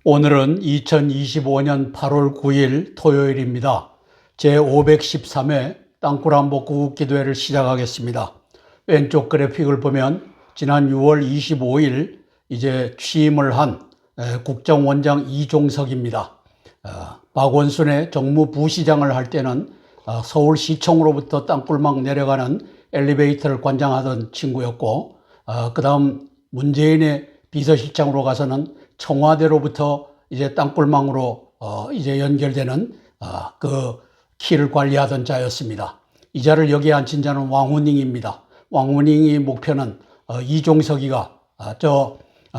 오늘은 2025년 8월 9일 토요일입니다. 제513회 땅굴한복 구국기도회를 시작하겠습니다. 왼쪽 그래픽을 보면 지난 6월 25일 이제 취임을 한 국정원장 이종석입니다. 박원순의 정무부시장을 할 때는 서울시청으로부터 땅굴막 내려가는 엘리베이터를 관장하던 친구였고, 그 다음 문재인의 비서실장으로 가서는 청와대로부터 이제 땅굴망으로 이제 연결되는 그 키를 관리하던 자였습니다. 이 자를 여기에 앉힌 자는 왕후닝입니다. 왕후닝의 목표는 이종석이가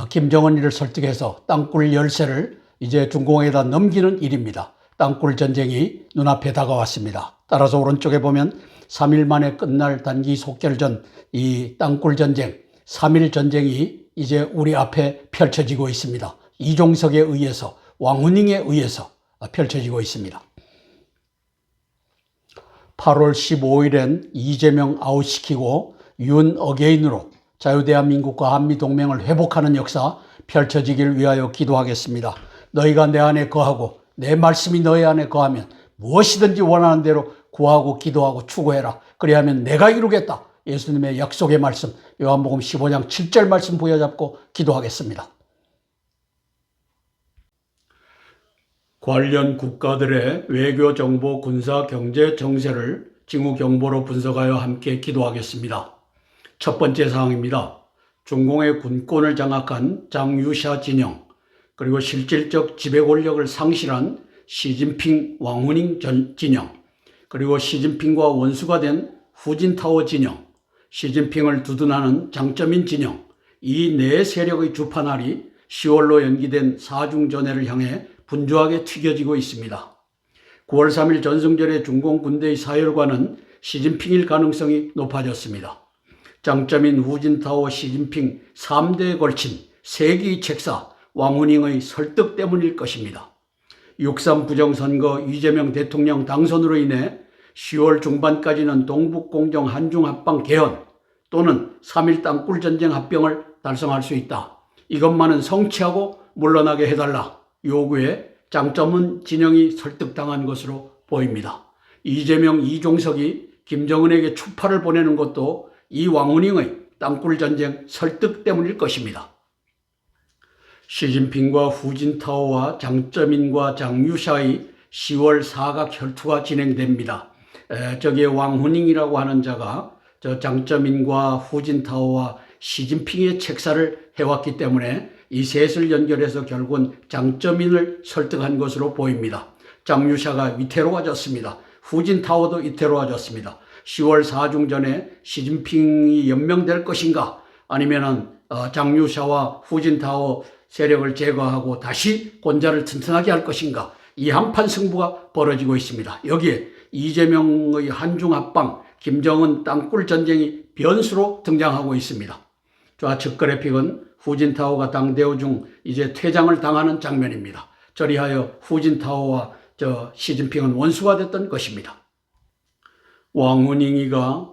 김정은이를 설득해서 땅굴 열쇠를 이제 중공에다 넘기는 일입니다. 땅굴 전쟁이 눈앞에 다가왔습니다. 따라서 오른쪽에 보면 3일 만에 끝날 단기 속결전 이 땅굴 전쟁, 3일 전쟁이 이제 우리 앞에 펼쳐지고 있습니다. 이종석에 의해서, 왕후닝에 의해서 펼쳐지고 있습니다. 8월 15일엔 이재명 아웃시키고 윤 어게인으로 자유대한민국과 한미동맹을 회복하는 역사 펼쳐지길 위하여 기도하겠습니다. 너희가 내 안에 거하고 내 말씀이 너희 안에 거하면 무엇이든지 원하는 대로 구하고 기도하고 추구해라. 그리하면 내가 이루겠다. 예수님의 약속의 말씀, 요한복음 15장 7절 말씀 부여잡고 기도하겠습니다. 관련 국가들의 외교, 정보, 군사, 경제, 정세를 징후 경보로 분석하여 함께 기도하겠습니다. 첫 번째 사항입니다. 중공의 군권을 장악한 장유샤 진영, 그리고 실질적 지배 권력을 상실한 시진핑 왕후닝 진영, 그리고 시진핑과 원수가 된 후진타오 진영, 시진핑을 두둔하는 장쩌민 진영, 이 네 세력의 주판알이 10월로 연기된 사중전해를 향해 분주하게 튀겨지고 있습니다. 9월 3일 전승절의 중공 군대의 사열과는 시진핑일 가능성이 높아졌습니다. 장쩌민, 후진타오, 시진핑 3대에 걸친 세기의 책사 왕후닝의 설득 때문일 것입니다. 6.3 부정선거 이재명 대통령 당선으로 인해 10월 중반까지는 동북공정 한중합방 개헌 또는 3.1 땅굴전쟁 합병을 달성할 수 있다. 이것만은 성취하고 물러나게 해달라. 요구에 장쩌민 진영이 설득당한 것으로 보입니다. 이재명, 이종석이 김정은에게 추파를 보내는 것도 이 왕후닝의 땅굴전쟁 설득 때문일 것입니다. 시진핑과 후진타오와 장쩌민과 장유샤의 10월 사각 혈투가 진행됩니다. 저기에 왕후닝이라고 하는 자가 저 장쩌민과 후진타오와 시진핑의 책사를 해왔기 때문에 이 셋을 연결해서 결국은 장쩌민을 설득한 것으로 보입니다. 장유샤가 위태로워졌습니다. 후진타오도 위태로워졌습니다. 10월 사중전에 시진핑이 연명될 것인가, 아니면은 장유샤와 후진타오 세력을 제거하고 다시 권좌를 튼튼하게 할 것인가, 이 한판 승부가 벌어지고 있습니다. 여기에 이재명의 한중합방, 김정은 땅굴 전쟁이 변수로 등장하고 있습니다. 좌측 그래픽은 후진타오가 당대회 중 이제 퇴장을 당하는 장면입니다. 저리하여 후진타오와 시진핑은 원수가 됐던 것입니다. 왕후닝이가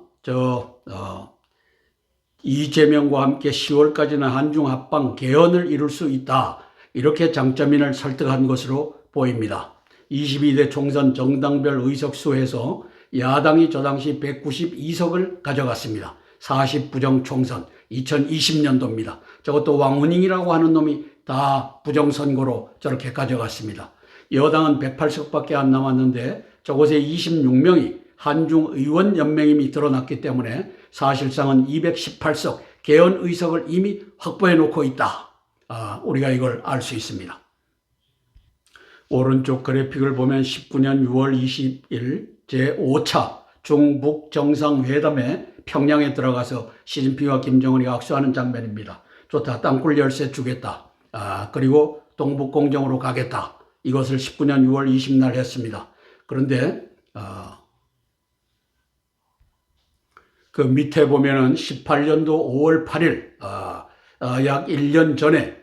이재명과 함께 10월까지는 한중합방 개헌을 이룰 수 있다, 이렇게 장쩌민을 설득한 것으로 보입니다. 22대 총선 정당별 의석수에서 야당이 저 당시 192석을 가져갔습니다. 40부정 총선 2020년도입니다. 저것도 왕후닝이라고 하는 놈이 다 부정선거로 저렇게 가져갔습니다. 여당은 108석밖에 안 남았는데 저곳에 26명이 한중의원연맹임이 드러났기 때문에 사실상은 218석 개헌 의석을 이미 확보해 놓고 있다. 우리가 이걸 알 수 있습니다. 오른쪽 그래픽을 보면 19년 6월 20일 제5차 중북 정상회담에 평양에 들어가서 시진핑과 김정은이 악수하는 장면입니다. 좋다. 땅굴 열쇠 주겠다. 그리고 동북공정으로 가겠다. 이것을 19년 6월 20일 했습니다. 그런데 그 밑에 보면은 18년도 5월 8일 약 1년 전에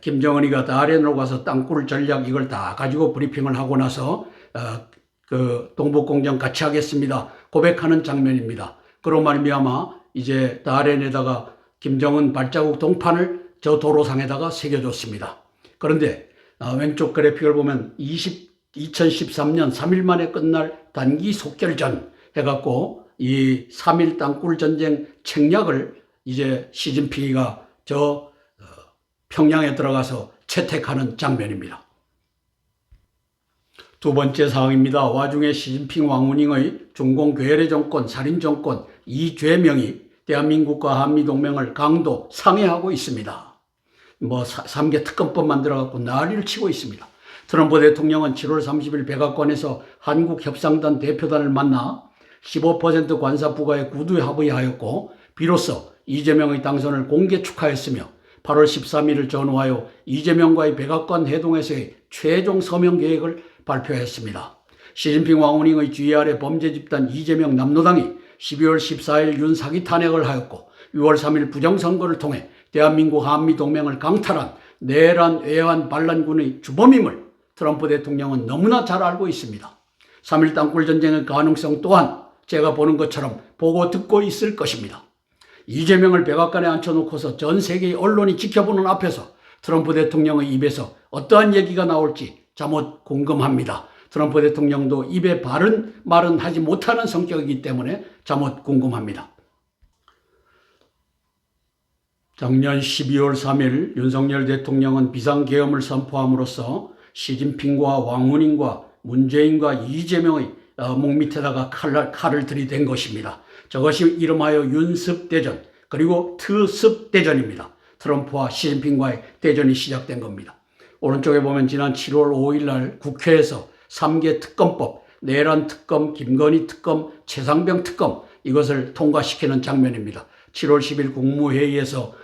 김정은이가 다롄으로 가서 땅굴 전략 이걸 다 가지고 브리핑을 하고 나서 그 동북공정 같이 하겠습니다 고백하는 장면입니다. 그런 말미암아 이제 다롄에다가 김정은 발자국 동판을 저 도로상에다가 새겨줬습니다. 그런데 왼쪽 그래픽을 보면 2013년 3일 만에 끝날 단기 속결전 해갖고 이 3.1 땅굴 전쟁 책략을 이제 시진핑이가 평양에 들어가서 채택하는 장면입니다. 두 번째 사항입니다. 와중에 시진핑 왕후닝의 중공 괴뢰 정권, 살인 정권 이 죄명이 대한민국과 한미동맹을 강도 상해하고 있습니다. 3개 특검법 만들어갖고 난리를 치고 있습니다. 트럼프 대통령은 7월 30일 백악관에서 한국협상단 대표단을 만나 15% 관세 부과에 구두 합의하였고 비로소 이재명의 당선을 공개 축하했으며 8월 13일을 전후하여 이재명과의 백악관 회동에서의 최종 서명 계획을 발표했습니다. 시진핑 왕후닝의 지휘 아래 범죄 집단 이재명 남노당이 12월 14일 윤 사기 탄핵을 하였고 6월 3일 부정선거를 통해 대한민국 한미동맹을 강탈한 내란, 외환, 반란군의 주범임을 트럼프 대통령은 너무나 잘 알고 있습니다. 3.1 땅굴 전쟁의 가능성 또한 제가 보는 것처럼 보고 듣고 있을 것입니다. 이재명을 백악관에 앉혀놓고서 전 세계의 언론이 지켜보는 앞에서 트럼프 대통령의 입에서 어떠한 얘기가 나올지 잠옷 궁금합니다. 트럼프 대통령도 입에 바른 말은 하지 못하는 성격이기 때문에 잠옷 궁금합니다. 작년 12월 3일 윤석열 대통령은 비상계엄을 선포함으로써 시진핑과 왕후닝과 문재인과 이재명의 목 밑에다가 칼을 들이댄 것입니다. 저것이 이름하여 윤습대전 그리고 트습대전입니다. 트럼프와 시진핑과의 대전이 시작된 겁니다. 오른쪽에 보면 지난 7월 5일 날 국회에서 3개 특검법, 내란 특검, 김건희 특검, 최상병 특검 이것을 통과시키는 장면입니다. 7월 10일 국무회의에서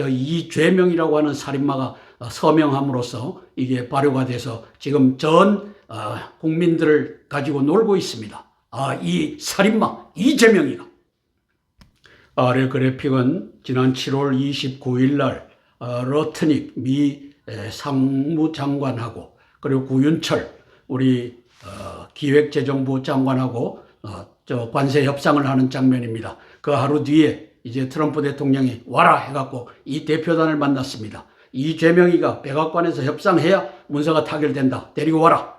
이 죄명이라고 하는 살인마가 서명함으로써 이게 발효가 돼서 지금 전 국민들을 가지고 놀고 있습니다. 이 살인마 이재명이가. 아래 그래픽은 지난 7월 29일 날 러트닉 미 상무장관하고 그리고 구윤철 우리 기획재정부 장관하고 관세 협상을 하는 장면입니다. 그 하루 뒤에 이제 트럼프 대통령이 와라 해갖고 이 대표단을 만났습니다. 이재명이가 백악관에서 협상해야 문서가 타결된다. 데리고 와라.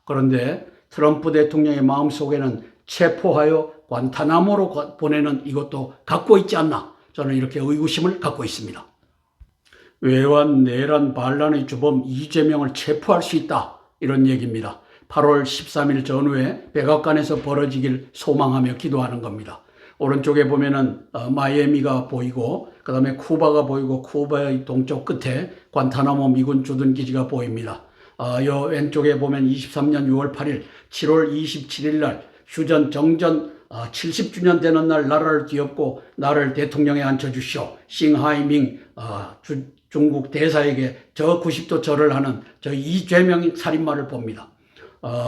그런데 트럼프 대통령의 마음속에는 체포하여 관타나모로 보내는 이것도 갖고 있지 않나. 저는 이렇게 의구심을 갖고 있습니다. 외환, 내란, 반란의 주범 이재명을 체포할 수 있다. 이런 얘기입니다. 8월 13일 전후에 백악관에서 벌어지길 소망하며 기도하는 겁니다. 오른쪽에 보면은 마이애미가 보이고 그 다음에 쿠바가 보이고 쿠바의 동쪽 끝에 관타나모 미군 주둔기지가 보입니다. 요 왼쪽에 보면 23년 6월 8일 7월 27일 날 휴전 정전 70주년 되는 날 나라를 뒤엎고 나를 대통령에 앉혀주시오. 싱하이밍 중국 대사에게 저 90도 절을 하는 저 이재명 살인마를 봅니다.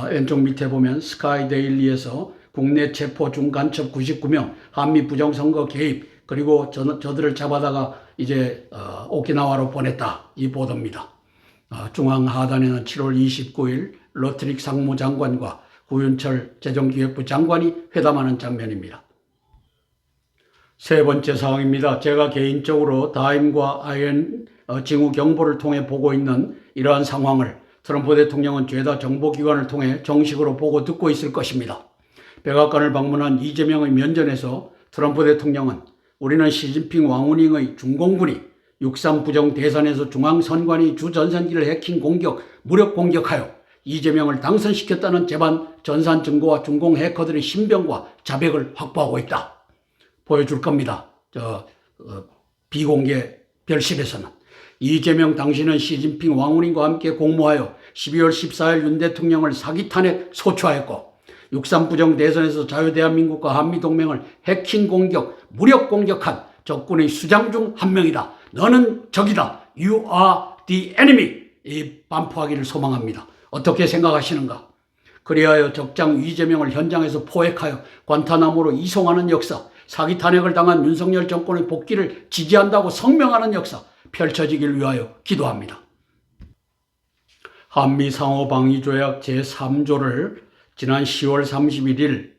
왼쪽 밑에 보면 스카이데일리에서 국내 체포 중간첩 99명, 한미 부정선거 개입, 그리고 저들을 잡아다가 이제 오키나와로 보냈다. 이 보도입니다. 중앙 하단에는 7월 29일 러트릭 상무장관과 구윤철 재정기획부 장관이 회담하는 장면입니다. 세 번째 사항입니다. 제가 개인적으로 다임과 IN 징후 경보를 통해 보고 있는 이러한 상황을 트럼프 대통령은 죄다 정보기관을 통해 정식으로 보고 듣고 있을 것입니다. 백악관을 방문한 이재명의 면전에서 트럼프 대통령은 우리는 시진핑 왕후닝의 중공군이 6.3 부정 대선에서 중앙선관위 주전산기를 해킹 공격, 무력 공격하여 이재명을 당선시켰다는 재반 전산 증거와 중공 해커들의 신병과 자백을 확보하고 있다. 보여줄 겁니다. 비공개 별실에서는. 이재명 당신은 시진핑 왕후닝과 함께 공모하여 12월 14일 윤 대통령을 사기 탄핵 소추하였고 6.3 부정 대선에서 자유대한민국과 한미동맹을 해킹 공격, 무력 공격한 적군의 수장 중 한 명이다. 너는 적이다. You are the enemy. 이 반포하기를 소망합니다. 어떻게 생각하시는가? 그리하여 적장 이재명을 현장에서 포획하여 관타나모로 이송하는 역사, 사기 탄핵을 당한 윤석열 정권의 복귀를 지지한다고 성명하는 역사 펼쳐지길 위하여 기도합니다. 한미상호방위조약 제3조를 지난 10월 31일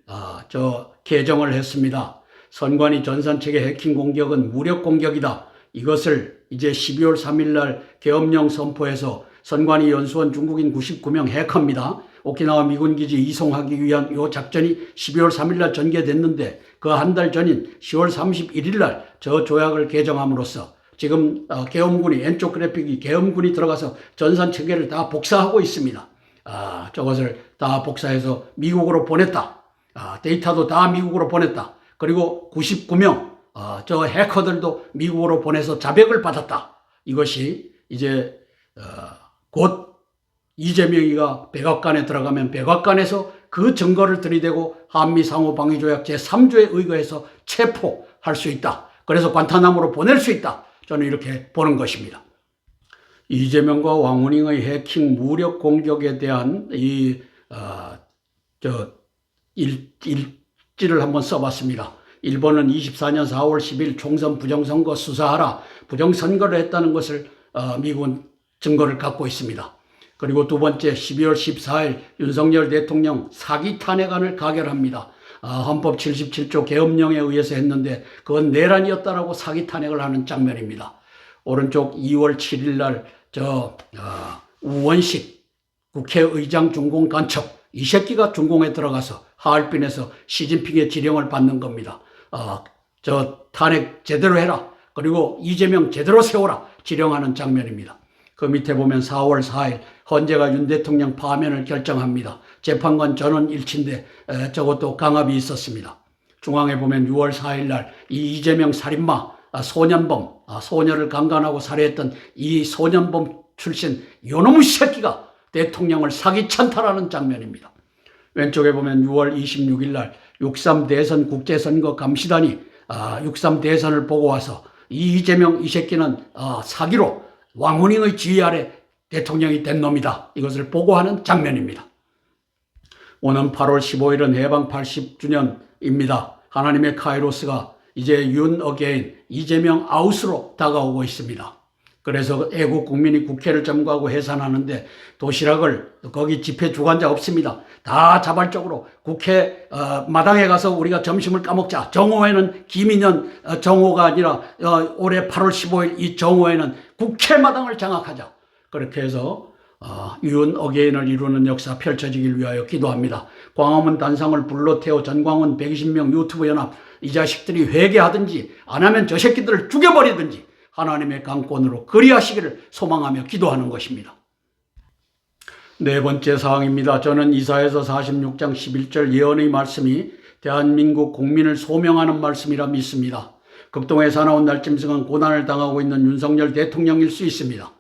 개정을 했습니다. 선관위 전산체계 해킹 공격은 무력 공격이다. 이것을 이제 12월 3일 날 계엄령 선포해서 선관위 연수원 중국인 99명 해커입니다. 오키나와 미군기지 이송하기 위한 이 작전이 12월 3일 날 전개됐는데 그 한 달 전인 10월 31일 날 저 조약을 개정함으로써 지금 계엄군이 왼쪽 그래픽이 계엄군이 들어가서 전산 체계를 다 복사하고 있습니다. 저것을 다 복사해서 미국으로 보냈다. 데이터도 다 미국으로 보냈다. 그리고 99명 저 해커들도 미국으로 보내서 자백을 받았다. 이것이 이제 곧 이재명이가 백악관에 들어가면 백악관에서 그 증거를 들이대고 한미상호방위조약 제3조에 의거해서 체포할 수 있다. 그래서 관타나무로 보낼 수 있다. 저는 이렇게 보는 것입니다. 이재명과 왕원잉의 해킹 무력 공격에 대한 일지를 한번 써봤습니다. 1번은 24년 4월 10일 총선 부정선거 수사하라. 부정선거를 했다는 것을 미국은 증거를 갖고 있습니다. 그리고 두 번째 12월 14일 윤석열 대통령 사기 탄핵안을 가결합니다. 헌법 77조 계엄령에 의해서 했는데 그건 내란이었다라고 사기 탄핵을 하는 장면입니다. 오른쪽 2월 7일 날 우원식 국회의장 중공 간첩 이 새끼가 중공에 들어가서 하얼빈에서 시진핑의 지령을 받는 겁니다. 저 탄핵 제대로 해라. 그리고 이재명 제대로 세워라. 지령하는 장면입니다. 그 밑에 보면 4월 4일 헌재가 윤 대통령 파면을 결정합니다. 재판관 전원 일치인데 저것도 강압이 있었습니다. 중앙에 보면 6월 4일 날 이 이재명 살인마 소년범 소녀를 강간하고 살해했던 이 소년범 출신 요놈의 새끼가 대통령을 사기 찬탈하는 장면입니다. 왼쪽에 보면 6월 26일 날 6.3 대선 국제선거 감시단이 6.3 대선을 보고 와서 이 이재명 이 새끼는 사기로 왕원잉의 지휘 아래 대통령이 된 놈이다. 이것을 보고하는 장면입니다. 오는 8월 15일은 해방 80주년입니다. 하나님의 카이로스가 이제 윤 어게인 이재명 아웃으로 다가오고 있습니다. 그래서 애국 국민이 국회를 점거하고 해산하는데 도시락을 거기 집회 주관자 없습니다. 다 자발적으로 국회 마당에 가서 우리가 점심을 까먹자. 정오에는 김인현 정오가 아니라 올해 8월 15일 이 정오에는 국회 마당을 장악하자. 그렇게 해서 윤 어게인을 이루는 역사 펼쳐지길 위하여 기도합니다. 광화문 단상을 불러 태워 전광훈 120명 유튜브 연합 이 자식들이 회개하든지 안 하면 저 새끼들을 죽여버리든지 하나님의 강권으로 그리하시기를 소망하며 기도하는 것입니다. 네 번째 사항입니다. 저는 이사야서 46장 11절 예언의 말씀이 대한민국 국민을 소명하는 말씀이라 믿습니다. 극동에 사나운 날짐승은 고난을 당하고 있는 윤석열 대통령일 수 있습니다.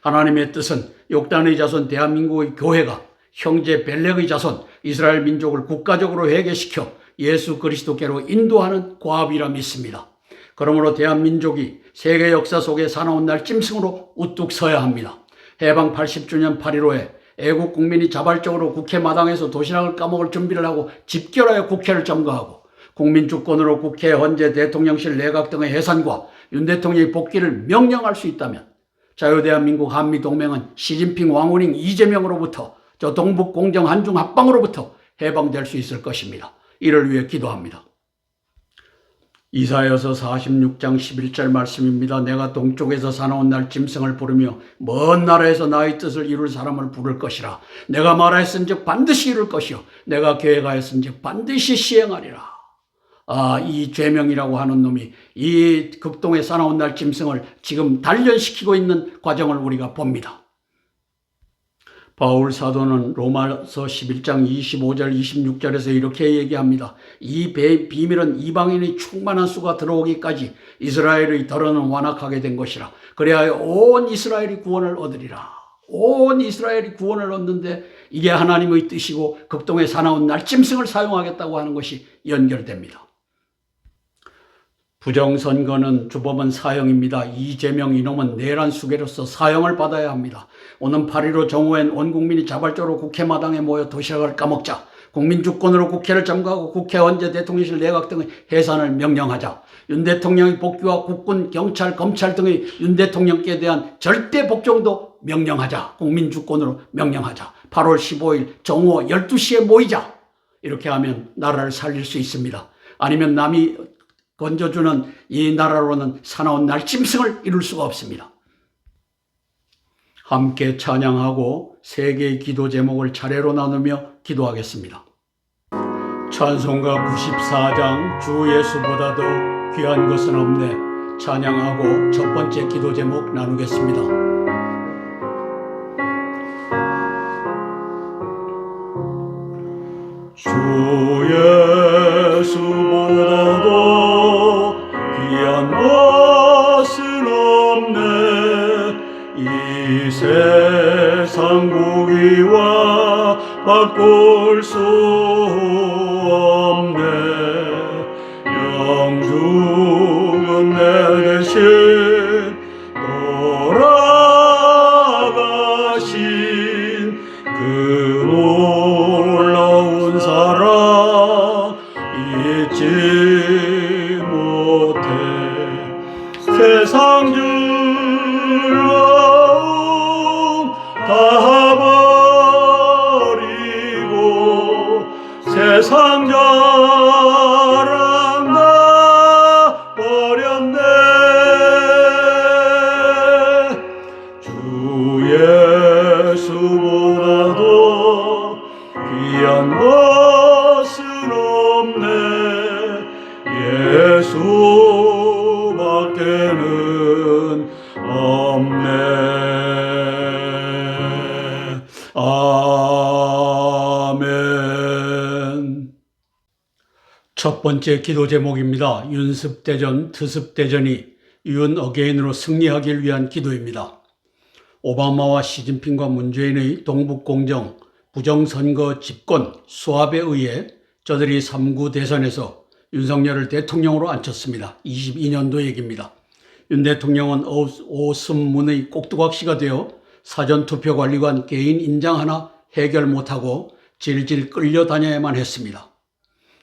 하나님의 뜻은 욕단의 자손 대한민국의 교회가 형제 벨렉의 자손 이스라엘 민족을 국가적으로 회개시켜 예수 그리스도께로 인도하는 과업이라 믿습니다. 그러므로 대한민족이 세계 역사 속에 사나운 날 찜승으로 우뚝 서야 합니다. 해방 80주년 8.15에 애국 국민이 자발적으로 국회 마당에서 도시락을 까먹을 준비를 하고 집결하여 국회를 점거하고 국민 주권으로 국회, 헌재, 대통령실, 내각 등의 해산과 윤 대통령의 복귀를 명령할 수 있다면 자유대한민국 한미동맹은 시진핑, 왕원잉, 이재명으로부터 저 동북 공정 한중 합방으로부터 해방될 수 있을 것입니다. 이를 위해 기도합니다. 이사야서 46장 11절 말씀입니다. 내가 동쪽에서 사나운 날 짐승을 부르며 먼 나라에서 나의 뜻을 이룰 사람을 부를 것이라. 내가 말하였은즉 반드시 이룰 것이요 내가 계획하였은즉 반드시 시행하리라. 이 죄명이라고 하는 놈이 이 극동의 사나운 날 짐승을 지금 단련시키고 있는 과정을 우리가 봅니다. 바울 사도는 로마서 11장 25절 26절에서 이렇게 얘기합니다. 이 비밀은 이방인의 충만한 수가 들어오기까지 이스라엘의 덜어는 완악하게 된 것이라. 그래야 온 이스라엘이 구원을 얻으리라. 온 이스라엘이 구원을 얻는데 이게 하나님의 뜻이고 극동의 사나운 날짐승을 사용하겠다고 하는 것이 연결됩니다. 부정선거는 주범은 사형입니다. 이재명 이놈은 내란 수괴로서 사형을 받아야 합니다. 오는 8.15 정오엔 온 국민이 자발적으로 국회 마당에 모여 도시락을 까먹자. 국민주권으로 국회를 점거하고 국회, 헌재, 대통령실, 내각 등의 해산을 명령하자. 윤 대통령의 복귀와 국군, 경찰, 검찰 등의 윤 대통령께 대한 절대 복종도 명령하자. 국민주권으로 명령하자. 8월 15일 정오 12시에 모이자. 이렇게 하면 나라를 살릴 수 있습니다. 아니면 남이 건져주는 이 나라로는 사나운 날짐승을 이룰 수가 없습니다. 함께 찬양하고 세 개의 기도 제목을 차례로 나누며 기도하겠습니다. 찬송가 94장 주 예수보다 더 귀한 것은 없네 찬양하고 첫 번째 기도 제목 나누겠습니다. 주 예수보다도 귀한 것은 없네 이 세상 보기와 바꿀 수 없네 영죽은 내 대신 돌아가신 그 놀라운 사랑 잊지 못해 세상 즐거움 다 버리고 세상 자랑 다 버렸네 주 예수보다도 귀한 것은 없네 예수밖에는 없네 아멘. 첫 번째 기도 제목입니다. 윤습대전, 트습대전이 윤 어게인으로 승리하길 위한 기도입니다. 오바마와 시진핑과 문재인의 동북공정, 부정선거 집권, 수합에 의해 저들이 3구 대선에서 윤석열을 대통령으로 앉혔습니다. 22년도 얘기입니다. 윤 대통령은 오순문의 꼭두각시가 되어 사전투표관리관 개인 인장 하나 해결 못하고 질질 끌려다녀야만 했습니다.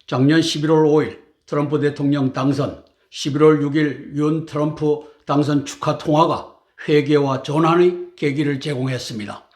작년 11월 5일 트럼프 대통령 당선, 11월 6일 윤 트럼프 당선 축하 통화가 회개와 전환의 계기를 제공했습니다.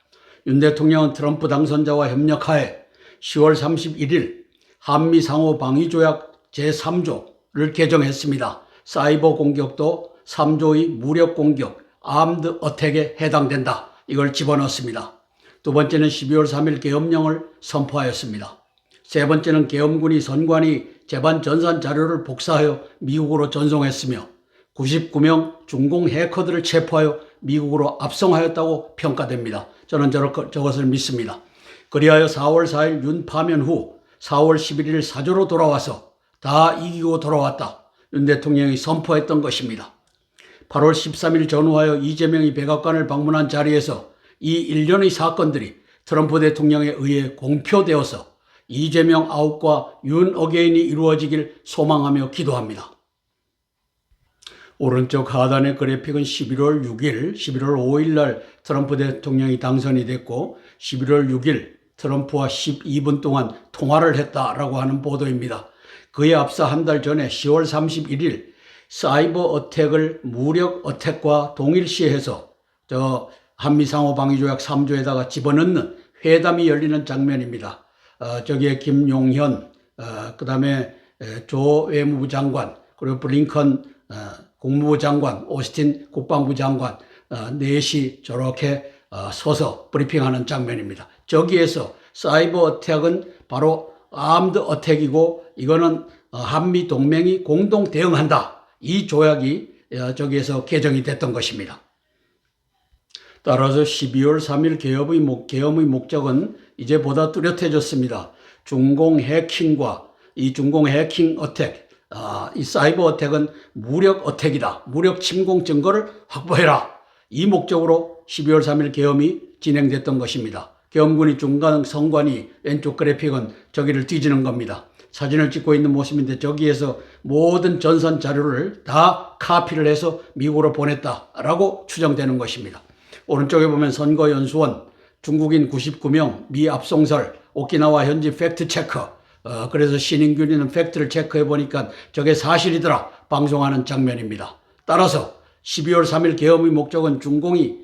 윤 대통령은 트럼프 당선자와 협력하에 10월 31일 한미 상호 방위 조약 제3조를 개정했습니다. 사이버 공격도 3조의 무력 공격, 아임드 어택에 해당된다. 이걸 집어넣습니다. 두 번째는 12월 3일 계엄령을 선포하였습니다. 세 번째는 계엄군이 선관위 재반 전산 자료를 복사하여 미국으로 전송했으며 99명 중공 해커들을 체포하여 미국으로 압송하였다고 평가됩니다. 저는 저것을 믿습니다. 그리하여 4월 4일 윤 파면 후 4월 11일 사조로 돌아와서 다 이기고 돌아왔다. 윤 대통령이 선포했던 것입니다. 8월 13일 전후하여 이재명이 백악관을 방문한 자리에서 이 일련의 사건들이 트럼프 대통령에 의해 공표되어서 이재명 아웃과 윤 어게인이 이루어지길 소망하며 기도합니다. 오른쪽 하단의 그래픽은 11월 6일, 11월 5일 날 트럼프 대통령이 당선이 됐고 11월 6일 트럼프와 12분 동안 통화를 했다라고 하는 보도입니다. 그에 앞서 한 달 전에 10월 31일 사이버 어택을 무력 어택과 동일시해서 한미상호 방위조약 3조에다가 집어넣는 회담이 열리는 장면입니다. 저기에 김용현, 그 다음에 조 외무부 장관, 그리고 블링컨 국무부 장관, 오스틴 국방부 장관 넷이 저렇게 서서 브리핑하는 장면입니다. 저기에서 사이버 어택은 바로 아임드 어택이고 이거는 한미 동맹이 공동 대응한다. 이 조약이 저기에서 개정이 됐던 것입니다. 따라서 12월 3일 계엄의 목적은 이제 보다 뚜렷해졌습니다. 중공 해킹과 이 중공 해킹 어택, 이 사이버 어택은 무력 어택이다. 무력 침공 증거를 확보해라. 이 목적으로 12월 3일 계엄이 진행됐던 것입니다. 계엄군이 중간 성관이 왼쪽 그래픽은 저기를 뒤지는 겁니다. 사진을 찍고 있는 모습인데 저기에서 모든 전산 자료를 다 카피를 해서 미국으로 보냈다라고 추정되는 것입니다. 오른쪽에 보면 선거연수원, 중국인 99명, 미 압송설, 오키나와 현지 팩트체크, 그래서 신인균이는 팩트를 체크해 보니까 저게 사실이더라 방송하는 장면입니다. 따라서 12월 3일 계엄의 목적은 중공이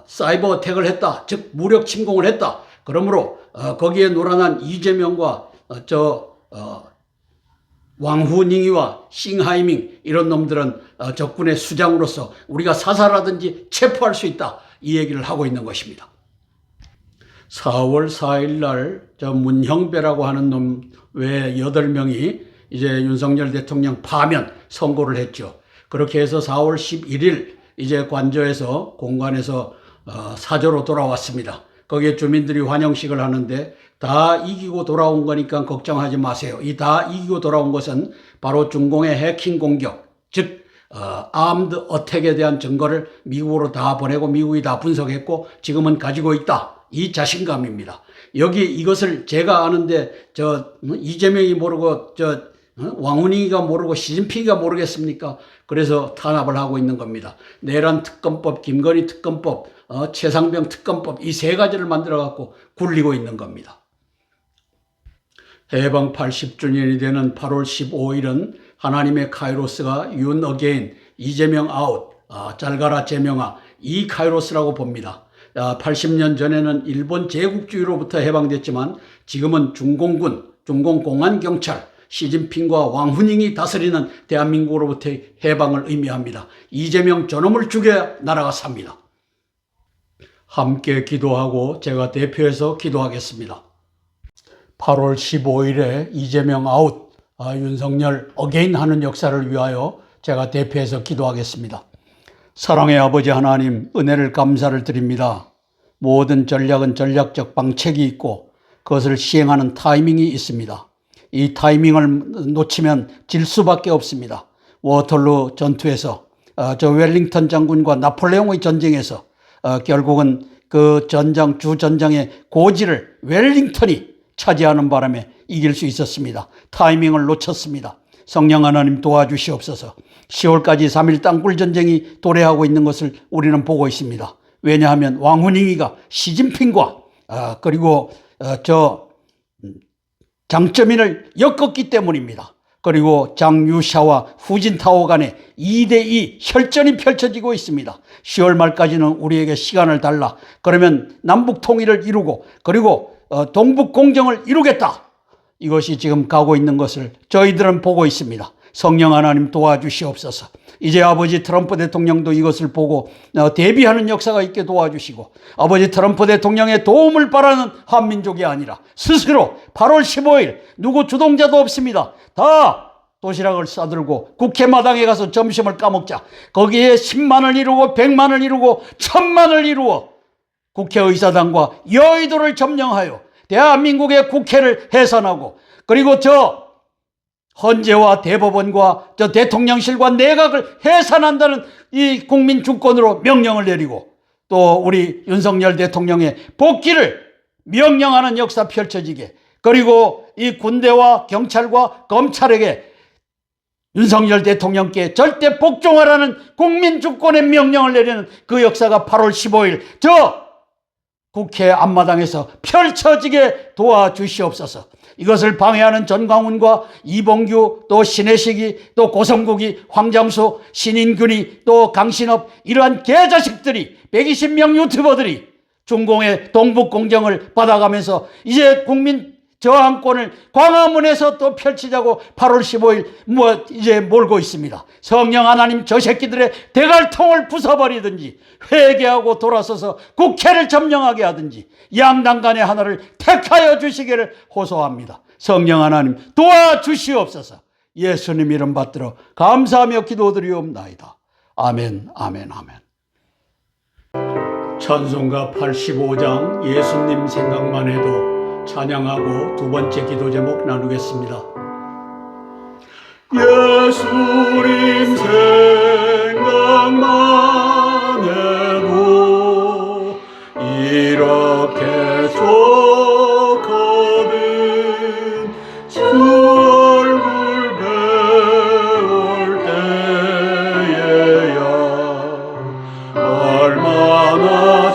사이버 어택을 했다, 즉 무력 침공을 했다. 그러므로 거기에 놀아난 이재명과 왕후닝이와 싱하이밍 이런 놈들은 적군의 수장으로서 우리가 사살하든지 체포할 수 있다. 이 얘기를 하고 있는 것입니다. 4월 4일 날 저 문형배라고 하는 놈 외 8명이 이제 윤석열 대통령 파면 선고를 했죠. 그렇게 해서 4월 11일 이제 관저에서 공관에서 사저로 돌아왔습니다. 거기에 주민들이 환영식을 하는데 다 이기고 돌아온 거니까 걱정하지 마세요. 이 다 이기고 돌아온 것은 바로 중공의 해킹 공격, 즉 아임드 어택에 대한 증거를 미국으로 다 보내고 미국이 다 분석했고 지금은 가지고 있다. 이 자신감입니다. 여기 이것을 제가 아는데 이재명이 모르고 왕훈이가 모르고 시진핑이가 모르겠습니까? 그래서 탄압을 하고 있는 겁니다. 내란 특검법, 김건희 특검법, 최상병 특검법 이 세 가지를 만들어 갖고 굴리고 있는 겁니다. 해방 80주년이 되는 8월 15일은 하나님의 카이로스가 윤 어게인, 이재명 아웃, 잘 가라 재명아 이 카이로스라고 봅니다. 80년 전에는 일본 제국주의로부터 해방됐지만 지금은 중공군, 중공공안경찰, 시진핑과 왕후닝이 다스리는 대한민국으로부터의 해방을 의미합니다. 이재명 저놈을 죽여야 나라가 삽니다. 함께 기도하고 제가 대표해서 기도하겠습니다. 8월 15일에 이재명 아웃, 윤석열 어게인 하는 역사를 위하여 제가 대표해서 기도하겠습니다. 사랑의 아버지 하나님, 은혜를 감사를 드립니다. 모든 전략은 전략적 방책이 있고 그것을 시행하는 타이밍이 있습니다. 이 타이밍을 놓치면 질 수밖에 없습니다. 워털루 전투에서 저 웰링턴 장군과 나폴레옹의 전쟁에서 결국은 그 주전장의 고지를 웰링턴이 차지하는 바람에 이길 수 있었습니다. 타이밍을 놓쳤습니다. 성령 하나님 도와주시옵소서. 10월까지 3.1 땅굴 전쟁이 도래하고 있는 것을 우리는 보고 있습니다. 왜냐하면 왕후닝이가 시진핑과 그리고 장쩌민을 엮었기 때문입니다. 그리고 장유샤와 후진타오 간에 2대2 혈전이 펼쳐지고 있습니다. 10월 말까지는 우리에게 시간을 달라. 그러면 남북 통일을 이루고 그리고 동북 공정을 이루겠다. 이것이 지금 가고 있는 것을 저희들은 보고 있습니다. 성령 하나님 도와주시옵소서. 이제 아버지 트럼프 대통령도 이것을 보고 대비하는 역사가 있게 도와주시고 아버지 트럼프 대통령의 도움을 바라는 한민족이 아니라 스스로 8월 15일 누구 주동자도 없습니다. 다 도시락을 싸들고 국회 마당에 가서 점심을 까먹자. 거기에 10만을 이루고 100만을 이루고 1000만을 이루어 국회의사당과 여의도를 점령하여 대한민국의 국회를 해산하고 그리고 헌재와 대법원과 대통령실과 내각을 해산한다는 이 국민 주권으로 명령을 내리고 또 우리 윤석열 대통령의 복귀를 명령하는 역사 펼쳐지게 그리고 이 군대와 경찰과 검찰에게 윤석열 대통령께 절대 복종하라는 국민 주권의 명령을 내리는 그 역사가 8월 15일 국회 앞마당에서 펼쳐지게 도와주시옵소서. 이것을 방해하는 전광훈과 이봉규 또 신혜식이 또 고성국이 황장수 신인균이 또 강신업 이러한 개자식들이 120명 유튜버들이 중공의 동북공정을 받아가면서 이제 국민 저항권을 광화문에서 또 펼치자고 8월 15일 이제 몰고 있습니다. 성령 하나님 저 새끼들의 대갈통을 부숴버리든지 회개하고 돌아서서 국회를 점령하게 하든지 양당 간의 하나를 택하여 주시기를 호소합니다. 성령 하나님 도와주시옵소서. 예수님 이름 받들어 감사하며 기도드리옵나이다. 아멘 아멘 아멘. 찬송가 85장 예수님 생각만 해도 찬양하고 두 번째 기도 제목 나누겠습니다. 예수님 생각만 해도 이렇게 좋거든 주 얼굴 배울 때에야 얼마나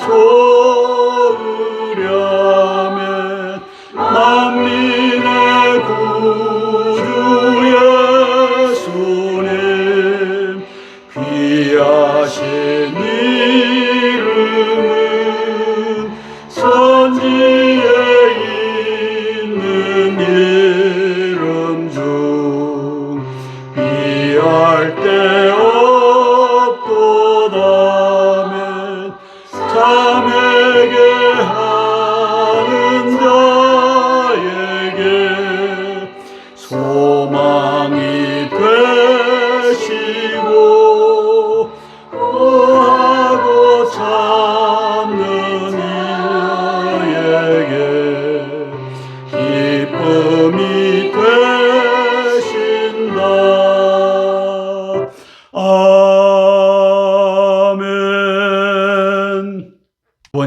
좋으랴면 만민의 구주 예수님 귀하신 이름은 선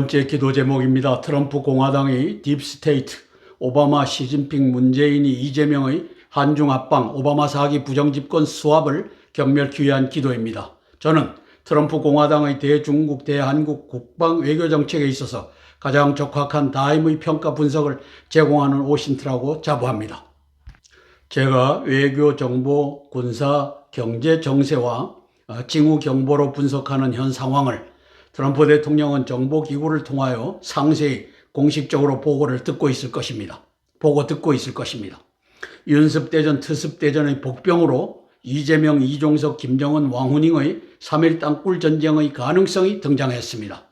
번째 기도 제목입니다. 트럼프 공화당의 딥스테이트, 오바마, 시진핑, 문재인이 이재명의 한중 합방, 오바마 4기 부정집권 수합을 경멸히 위한 기도입니다. 저는 트럼프 공화당의 대중국, 대한국 국방 외교 정책에 있어서 가장 적확한 다임의 평가 분석을 제공하는 오신트라고 자부합니다. 제가 외교, 정보, 군사, 경제 정세와 징후 경보로 분석하는 현 상황을 트럼프 대통령은 정보기구를 통하여 상세히 공식적으로 보고를 듣고 있을 것입니다. 윤습대전, 트습대전의 복병으로 이재명, 이종석, 김정은, 왕후닝의 3.1 땅굴 전쟁의 가능성이 등장했습니다.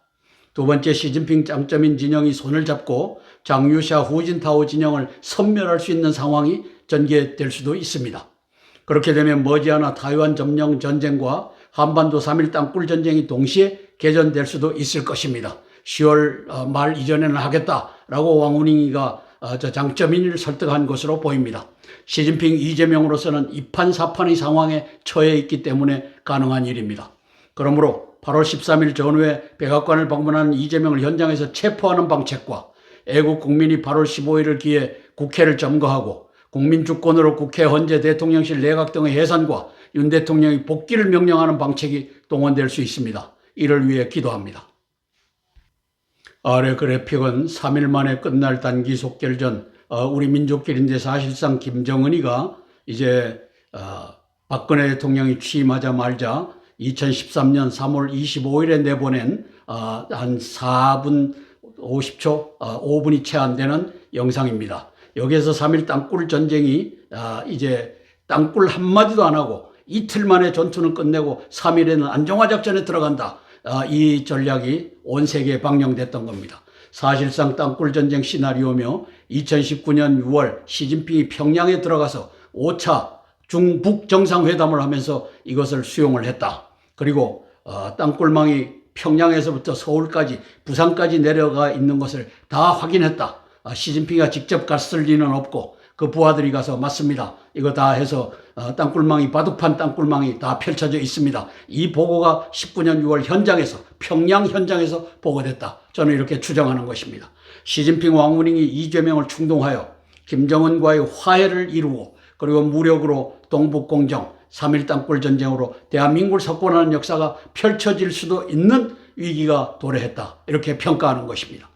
두 번째, 시진핑 짱점인 진영이 손을 잡고 장유샤, 후진타오 진영을 섬멸할 수 있는 상황이 전개될 수도 있습니다. 그렇게 되면 머지않아 타이완 점령 전쟁과 한반도 3.1 땅굴 전쟁이 동시에 개전될 수도 있을 것입니다. 10월 말 이전에는 하겠다라고 왕후닝이가 장점인을 설득한 것으로 보입니다. 시진핑, 이재명으로서는 이판사판의 상황에 처해 있기 때문에 가능한 일입니다. 그러므로 8월 13일 전후에 백악관을 방문한 이재명을 현장에서 체포하는 방책과 애국 국민이 8월 15일을 기해 국회를 점거하고 국민주권으로 국회, 헌재, 대통령실, 내각 등의 해산과 윤 대통령의 복귀를 명령하는 방책이 동원될 수 있습니다. 이를 위해 기도합니다. 아래 그래픽은 3일 만에 끝날 단기 속결전 우리 민족길인데 사실상 김정은이가 이제 박근혜 대통령이 취임하자마자 2013년 3월 25일에 내보낸 한 4분 50초, 5분이 채 안 되는 영상입니다. 여기에서 3.1 땅굴 전쟁이 이제 땅굴 한마디도 안 하고 이틀 만에 전투는 끝내고 3일에는 안정화 작전에 들어간다. 이 전략이 온 세계에 방영됐던 겁니다. 사실상 땅굴 전쟁 시나리오며 2019년 6월 시진핑이 평양에 들어가서 5차 중북 정상회담을 하면서 이것을 수용을 했다. 그리고 땅굴망이 평양에서부터 서울까지 부산까지 내려가 있는 것을 다 확인했다. 시진핑이가 직접 갔을 리는 없고 그 부하들이 가서 맞습니다. 이거 다 해서 땅굴망이 바둑판 땅굴망이 다 펼쳐져 있습니다. 이 보고가 19년 6월 현장에서 평양 현장에서 보고됐다. 저는 이렇게 추정하는 것입니다. 시진핑 왕후닝이 이재명을 충동하여 김정은과의 화해를 이루고 그리고 무력으로 동북공정 3.1 땅굴 전쟁으로 대한민국을 석권하는 역사가 펼쳐질 수도 있는 위기가 도래했다. 이렇게 평가하는 것입니다.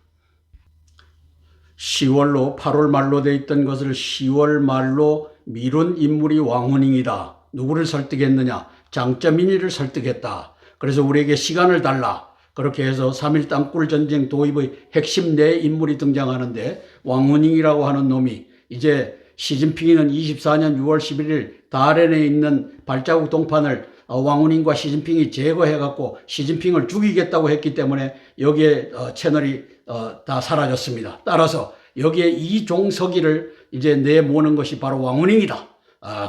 10월로 8월 말로 돼 있던 것을 10월 말로 미룬 인물이 왕후닝이다. 누구를 설득했느냐? 장점인이를 설득했다. 그래서 우리에게 시간을 달라. 그렇게 해서 3.1 땅굴 전쟁 도입의 핵심 내 인물이 등장하는데 왕후닝이라고 하는 놈이 이제 시진핑이는 24년 6월 11일 다롄에 있는 발자국 동판을 왕후닝과 시진핑이 제거해갖고 시진핑을 죽이겠다고 했기 때문에 여기에 채널이 다 사라졌습니다. 따라서 여기에 이종석이를 이제 내모는 것이 바로 왕후닝이다.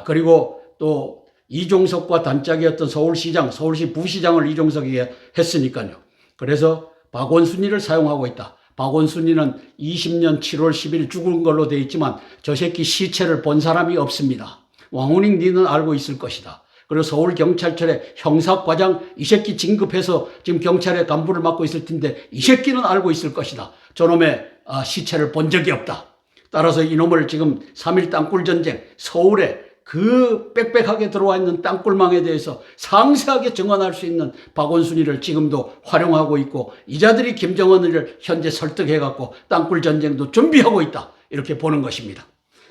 그리고 또 이종석과 단짝이었던 서울시장, 서울시 부시장을 이종석이 했으니까요. 그래서 박원순이를 사용하고 있다. 박원순이는 20년 7월 10일 죽은 걸로 돼 있지만 저 새끼 시체를 본 사람이 없습니다. 왕후닝 니는 알고 있을 것이다. 그리고 서울경찰청의 형사과장 이 새끼 진급해서 지금 경찰의 간부를 맡고 있을 텐데 이 새끼는 알고 있을 것이다. 저놈의 시체를 본 적이 없다. 따라서 이놈을 지금 3.1 땅굴 전쟁 서울에 그 빽빽하게 들어와 있는 땅굴망에 대해서 상세하게 증언할 수 있는 박원순이를 지금도 활용하고 있고 이 자들이 김정은을 현재 설득해갖고 땅굴 전쟁도 준비하고 있다. 이렇게 보는 것입니다.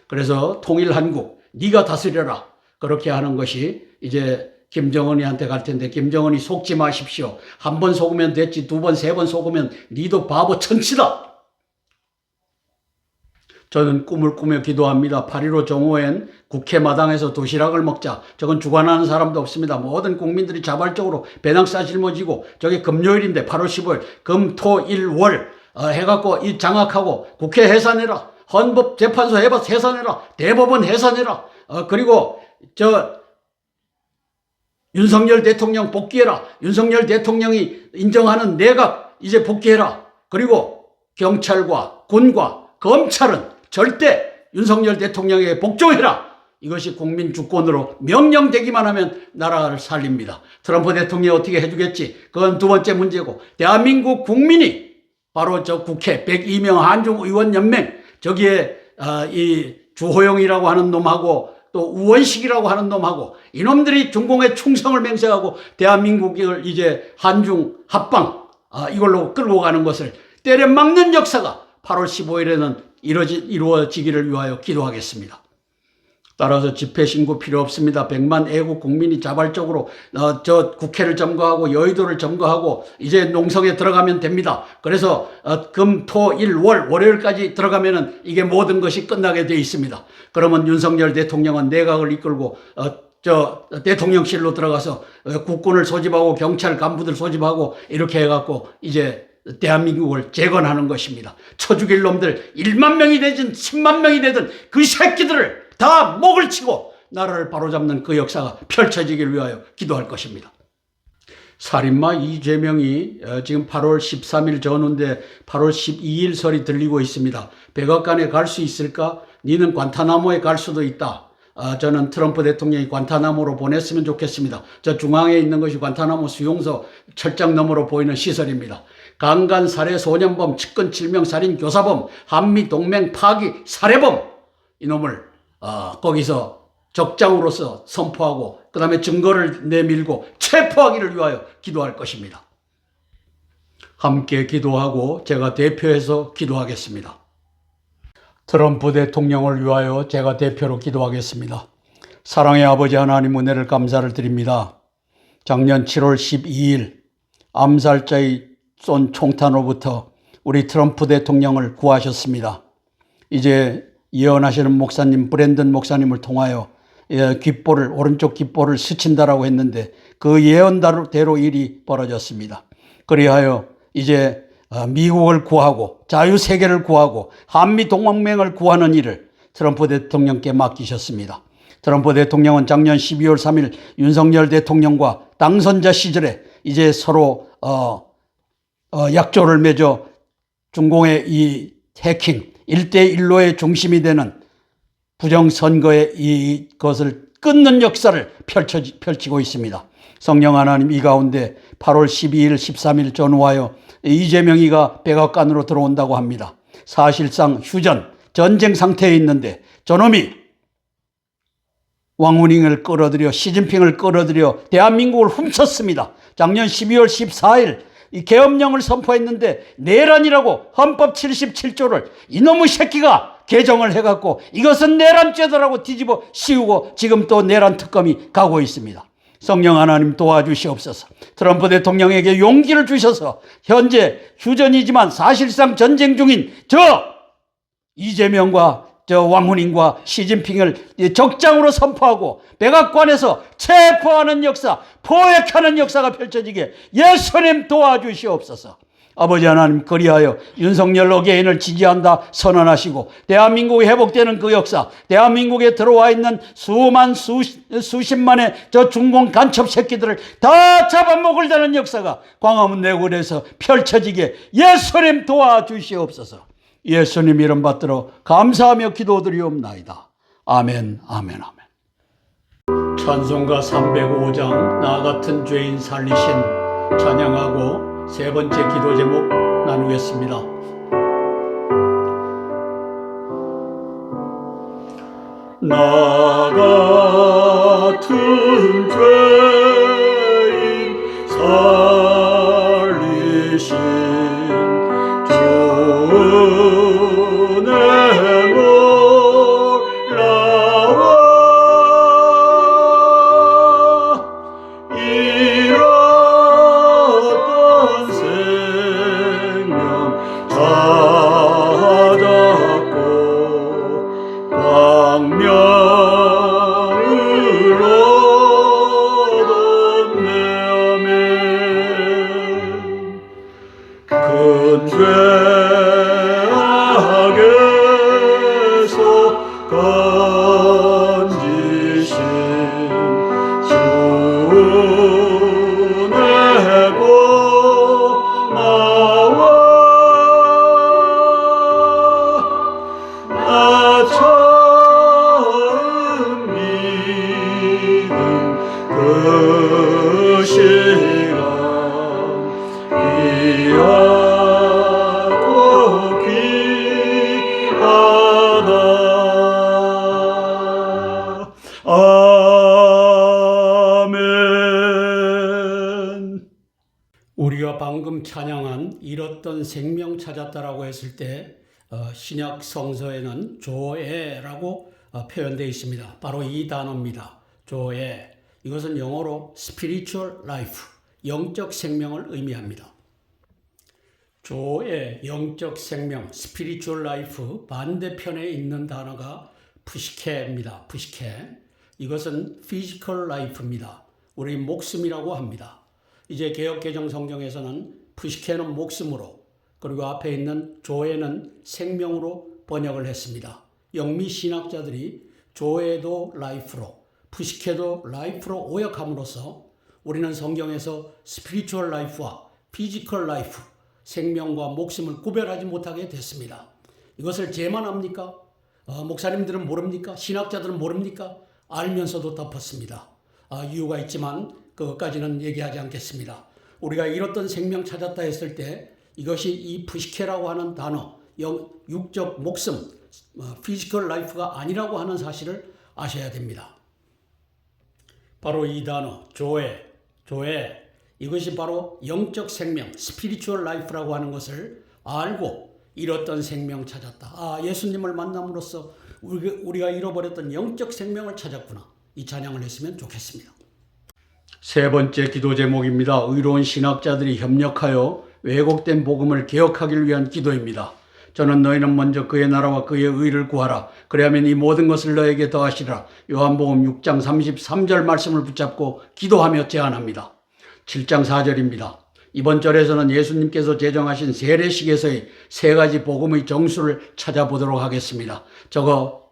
그래서 통일한국 네가 다스려라. 그렇게 하는 것이 이제 김정은이한테 갈 텐데 김정은이 속지 마십시오. 한 번 속으면 됐지 두 번, 세 번 속으면 니도 바보 천치다. 저는 꿈을 꾸며 기도합니다. 8.15 정오엔 국회 마당에서 도시락을 먹자. 저건 주관하는 사람도 없습니다. 모든 국민들이 자발적으로 배낭 짊어지고 저게 금요일인데 8월 15일 금, 토, 일, 월 해갖고 이 장악하고 국회 해산해라. 헌법재판소 해산해라. 대법원 해산해라. 그리고 윤석열 대통령 복귀해라. 윤석열 대통령이 인정하는 내각 이제 복귀해라. 그리고 경찰과 군과 검찰은 절대 윤석열 대통령에게 복종해라. 이것이 국민 주권으로 명령되기만 하면 나라를 살립니다. 트럼프 대통령이 어떻게 해주겠지? 그건 두 번째 문제고 대한민국 국민이 바로 저 국회 102명 한중의원연맹 저기에 이 주호영이라고 하는 놈하고 또 우원식이라고 하는 놈하고 이놈들이 중공의 충성을 맹세하고 대한민국을 이제 한중 합방 이걸로 끌고 가는 것을 때려막는 역사가 8월 15일에는 이루어지기를 위하여 기도하겠습니다. 따라서 집회 신고 필요 없습니다. 100만 애국 국민이 자발적으로 저 국회를 점거하고 여의도를 점거하고 이제 농성에 들어가면 됩니다. 그래서 금, 토, 일, 월요일까지 들어가면은 이게 모든 것이 끝나게 돼 있습니다. 그러면 윤석열 대통령은 내각을 이끌고 저 대통령실로 들어가서 국군을 소집하고 경찰 간부들 소집하고 이렇게 해갖고 이제 대한민국을 재건하는 것입니다. 쳐 죽일 놈들 1만 명이 되든 10만 명이 되든 그 새끼들을 다 목을 치고 나라를 바로잡는 그 역사가 펼쳐지길 위하여 기도할 것입니다. 살인마 이재명이 지금 8월 13일 전후인데 8월 12일 설이 들리고 있습니다. 백악관에 갈 수 있을까? 니는 관타나모에 갈 수도 있다. 저는 트럼프 대통령이 관타나모로 보냈으면 좋겠습니다. 저 중앙에 있는 것이 관타나모 수용소 철장 너머로 보이는 시설입니다. 강간, 살해, 소년범, 측근, 칠명, 살인, 교사범, 한미 동맹 파기, 살해범 이놈을 거기서 적장으로서 선포하고 그 다음에 증거를 내밀고 체포하기를 위하여 기도할 것입니다. 함께 기도하고 제가 대표해서 기도하겠습니다. 트럼프 대통령을 위하여 제가 대표로 기도하겠습니다. 사랑의 아버지 하나님 은혜를 감사를 드립니다. 작년 7월 12일 암살자의 쏜 총탄으로부터 우리 트럼프 대통령을 구하셨습니다. 이제 예언하시는 목사님 브랜든 목사님을 통하여 귓볼을 오른쪽 귓볼을 스친다라고 했는데 그 예언대로 일이 벌어졌습니다. 그리하여 이제 미국을 구하고 자유세계를 구하고 한미동맹을 구하는 일을 트럼프 대통령께 맡기셨습니다. 트럼프 대통령은 작년 12월 3일 윤석열 대통령과 당선자 시절에 이제 서로 약조를 맺어 중공의 이 해킹 1대1로의 중심이 되는 부정선거의 이것을 끊는 역사를 펼치고 있습니다. 성령 하나님 이 가운데 8월 12일 13일 전후하여 이재명이가 백악관으로 들어온다고 합니다. 사실상 휴전 전쟁 상태에 있는데 저놈이 왕후닝을 끌어들여 시진핑을 끌어들여 대한민국을 훔쳤습니다. 작년 12월 14일 이 계엄령을 선포했는데 내란이라고 헌법 77조를 이놈의 새끼가 개정을 해갖고 이것은 내란죄다라고 뒤집어 씌우고 지금 또 내란 특검이 가고 있습니다. 성령 하나님 도와주시옵소서. 트럼프 대통령에게 용기를 주셔서 현재 휴전이지만 사실상 전쟁 중인 저 이재명과 저 왕후닝과 시진핑을 적장으로 선포하고 백악관에서 체포하는 역사, 포획하는 역사가 펼쳐지게 예수님 도와주시옵소서. 아버지 하나님 그리하여 윤석열 어게인을 지지한다 선언하시고 대한민국이 회복되는 그 역사, 대한민국에 들어와 있는 수십만의 저 중공 간첩 새끼들을 다 잡아먹을 다는 역사가 광화문 내골에서 펼쳐지게 예수님 도와주시옵소서. 예수님 이름 받들어 감사하며 기도드리옵나이다. 아멘, 아멘, 아멘. 찬송가 305장 나 같은 죄인 살리신 찬양하고 세 번째 기도 제목 나누겠습니다. 나 같은 죄인 살리신 주내 놀라워 잃었던 생명 찾았고 광명을 얻었네. 아멘. 방금 찬양한 잃었던 생명 찾았다라고 했을 때 신약 성서에는 조에라고 표현되어 있습니다. 바로 이 단어입니다. 조에. 이것은 영어로 spiritual life, 영적 생명을 의미합니다. 조의 영적 생명, spiritual life 반대편에 있는 단어가 푸시케입니다. 푸시케. 이것은 physical life입니다. 우리 목숨이라고 합니다. 이제 개역개정 성경에서는 푸시케는 목숨으로, 그리고 앞에 있는 조에는 생명으로 번역을 했습니다. 영미 신학자들이 조에도 라이프로, 푸시케도 라이프로 오역함으로써 우리는 성경에서 스피리추얼 라이프와 피지컬 라이프, 생명과 목숨을 구별하지 못하게 됐습니다. 이것을 제만 합니까? 목사님들은 모릅니까? 신학자들은 모릅니까? 알면서도 덮었습니다. 이유가 있지만 그것까지는 얘기하지 않겠습니다. 우리가 잃었던 생명 찾았다 했을 때 이것이 이 푸시케라고 하는 단어, 육적 목숨, 피지컬 라이프가 아니라고 하는 사실을 아셔야 됩니다. 바로 이 단어, 조에, 이것이 바로 영적 생명, 스피리추얼 라이프라고 하는 것을 알고 잃었던 생명 찾았다. 예수님을 만남으로써 우리가 잃어버렸던 영적 생명을 찾았구나. 이 찬양을 했으면 좋겠습니다. 세 번째 기도 제목입니다. 의로운 신학자들이 협력하여 왜곡된 복음을 개혁하기를 위한 기도입니다. 저는 너희는 먼저 그의 나라와 그의 의를 구하라. 그리하면 이 모든 것을 너에게 더하시리라. 요한복음 6장 33절 말씀을 붙잡고 기도하며 제안합니다. 7장 4절입니다. 이번 절에서는 예수님께서 제정하신 세례식에서의 세 가지 복음의 정수를 찾아보도록 하겠습니다. 저거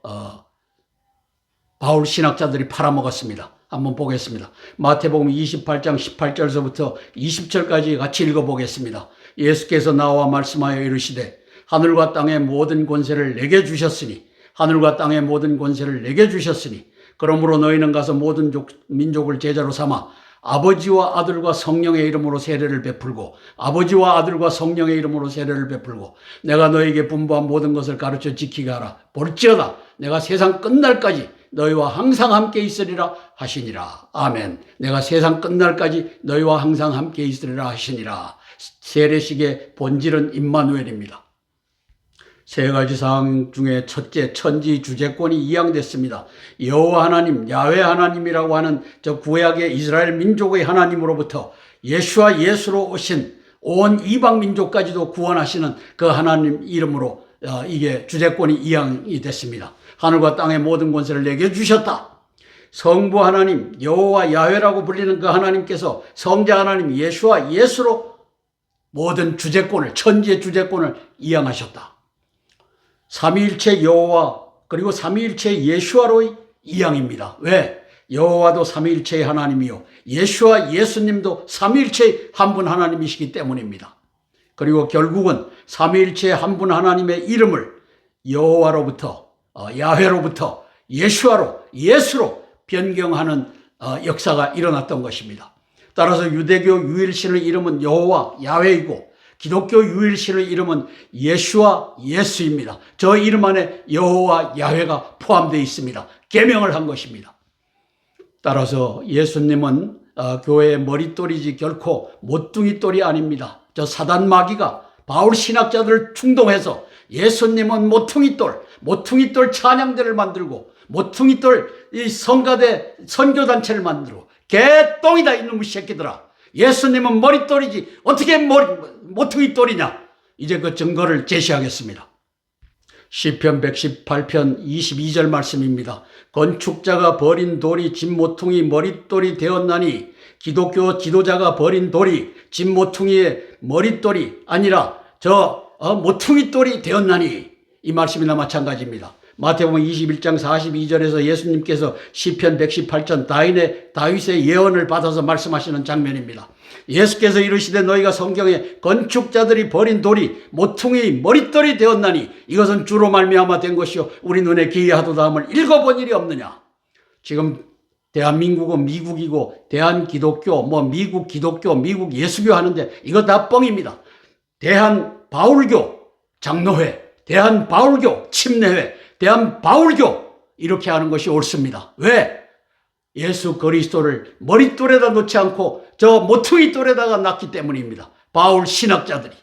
바울 신학자들이 팔아먹었습니다. 한번 보겠습니다. 마태복음 28장 18절서부터 20절까지 같이 읽어보겠습니다. 예수께서 나와 말씀하여 이르시되 하늘과 땅의 모든 권세를 내게 주셨으니 하늘과 땅의 모든 권세를 내게 주셨으니 그러므로 너희는 가서 모든 민족을 제자로 삼아 아버지와 아들과 성령의 이름으로 세례를 베풀고 아버지와 아들과 성령의 이름으로 세례를 베풀고 내가 너에게 분부한 모든 것을 가르쳐 지키게 하라. 볼지어다 내가 세상 끝날까지 너희와 항상 함께 있으리라 하시니라. 아멘. 내가 세상 끝날까지 너희와 항상 함께 있으리라 하시니라. 세례식의 본질은 임마누엘입니다. 세 가지 사항 중에 첫째, 천지 주재권이 이양됐습니다. 여호와 하나님, 야훼 하나님이라고 하는 저 구약의 이스라엘 민족의 하나님으로부터 예수와 예수로 오신 온 이방 민족까지도 구원하시는 그 하나님 이름으로 이게 주재권이 이양이 됐습니다. 하늘과 땅의 모든 권세를 내게 주셨다. 성부 하나님, 여호와 야훼라고 불리는 그 하나님께서 성자 하나님 예수와 예수로 모든 주재권을, 천지의 주재권을 이양하셨다. 삼위일체 여호와 그리고 삼위일체 예수와로의 이양입니다. 왜? 여호와도 삼위일체의 하나님이요 예수와 예수님도 삼위일체의 한 분 하나님이시기 때문입니다. 그리고 결국은 삼위일체의 한 분 하나님의 이름을 여호와로부터 야훼로부터 예수로 변경하는 역사가 일어났던 것입니다. 따라서 유대교 유일신의 이름은 여호와 야훼이고 기독교 유일신의 이름은 예수와 예수입니다. 저 이름 안에 여호와 야훼가 포함되어 있습니다. 계명을 한 것입니다. 따라서 예수님은 교회의 머릿돌이지 결코 모퉁이돌이 아닙니다. 저 사단 마귀가 바울 신학자들을 충동해서 예수님은 모퉁이돌 찬양대를 만들고 모퉁이돌 이 성가대 선교단체를 만들고 개똥이다 이놈의 새끼들아. 예수님은 머릿돌이지 어떻게 모퉁이돌이냐. 이제 그 증거를 제시하겠습니다. 시편 118편 22절 말씀입니다. 건축자가 버린 돌이 진모퉁이 머릿돌이 되었나니 기독교 지도자가 버린 돌이 진모퉁이의 머릿돌이 아니라 모퉁이돌이 되었나니 이 말씀이나 마찬가지입니다. 마태복음 21장 42절에서 예수님께서 시편 118편 다윗의 예언을 받아서 말씀하시는 장면입니다. 예수께서 이르시되 너희가 성경에 건축자들이 버린 돌이 모퉁이 머릿돌이 되었나니 이것은 주로 말미암아 된 것이요 우리 눈에 기이하도다함을 읽어본 일이 없느냐. 지금 대한민국은 미국이고 대한기독교 미국 기독교 미국 예수교 하는데 이거 다 뻥입니다. 대한바울교 장로회, 대한바울교 침례회, 대한바울교 이렇게 하는 것이 옳습니다. 왜? 예수 그리스도를 머릿돌에다 놓지 않고 저 모퉁이돌에다가 놨기 때문입니다. 바울 신학자들이.